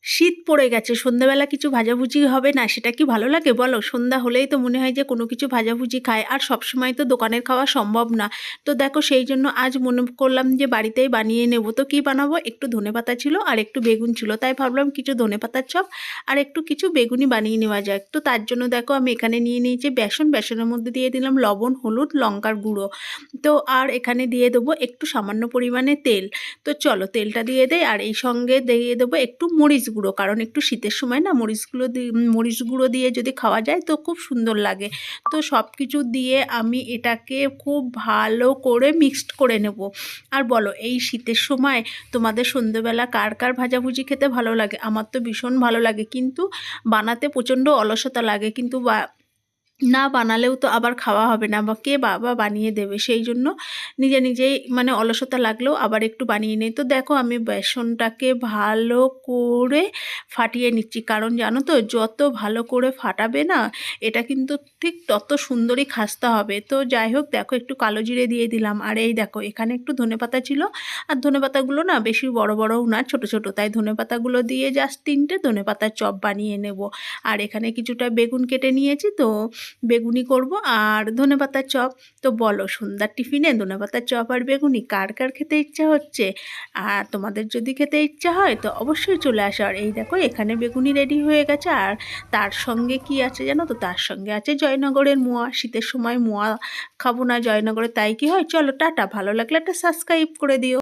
শীত পড়ে গেছে, সন্ধ্যাবেলা কিছু ভাজাভুজি হবে না, সেটা কি ভালো লাগে বলো? সন্ধ্যা হলেই তো মনে হয় যে কোনো কিছু ভাজাভুজি খায়, আর সবসময় তো দোকানের খাওয়া সম্ভব না। তো দেখো সেই জন্য আজ মনে করলাম যে বাড়িতেই বানিয়ে নেব। তো কি বানাবো, একটু ধনেপাতা ছিল আর একটু বেগুন ছিল, তাই ভাবলাম কিছু ধনেপাতার চপ আর একটু কিছু বেগুনি বানিয়ে নেওয়া যায়। তো তার জন্য দেখো আমি এখানে নিয়ে নিয়েছি বেসন, বেসনের মধ্যে দিয়ে দিলাম লবণ, হলুদ, লঙ্কার গুঁড়ো। তো আর এখানে দিয়ে দেবো একটু সামান্য পরিমাণে তেল। তো চলো তেলটা দিয়ে দেই, আর এই সঙ্গে দিয়ে দেবো একটু মরিচ গুঁড়ো, কারণ একটু শীতের সময় না মরিচ গুঁড়ো দিয়ে যদি খাওয়া যায় তো খুব সুন্দর লাগে। তো সব কিছু দিয়ে আমি এটাকে খুব ভালো করে মিক্সড করে নেব। আর বলো, এই শীতের সময় তোমাদের সন্ধ্যেবেলা কার কার ভাজাভুজি খেতে ভালো লাগে? আমার তো ভীষণ ভালো লাগে, কিন্তু বানাতে প্রচণ্ড অলসতা লাগে, কিন্তু না বানালেও তো আবার খাওয়া হবে না, বা কে বাবা বানিয়ে দেবে, সেই জন্য নিজে নিজেই মানে অলসতা লাগলেও আবার একটু বানিয়ে নিই। তো দেখো আমি বেসনটাকে ভালো করে ফাটিয়ে নিচ্ছি, কারণ জানো তো যত ভালো করে ফাটাবে না, এটা কিন্তু ঠিক তত সুন্দরই খাস্তা হবে। তো যাই হোক, দেখো একটু কালো জিরে দিয়ে দিলাম, আর এই দেখো এখানে একটু ধনেপাতা ছিল, আর ধনেপাতাগুলো না বেশি বড় বড়ও না, ছোট ছোট, তাই ধনেপাতাগুলো দিয়ে জাস্ট 3টে ধনেপাতার চপ বানিয়ে নেব। আর এখানে কিছুটা বেগুন কেটে নিয়েছি, তো বেগুনি করব আর ধনেপাতার চপ। তো বলো, সন্ধ্যার টিফিনে ধনেপাতার চপ আর বেগুনি কার কার খেতে ইচ্ছা হচ্ছে? আর তোমাদের যদি খেতে ইচ্ছা হয় তো অবশ্যই চলে আসো। আর এই দেখো এখানে বেগুনি রেডি হয়ে গেছে, আর তার সঙ্গে কি আছে জানো তো? তার সঙ্গে আছে জয়নগরের মোয়া। শীতের সময় মোয়া খাবো না জয়নগরে, তাই কি হয়? চলো টাটা, ভালো লাগলে একটা সাবস্ক্রাইব করে দিও।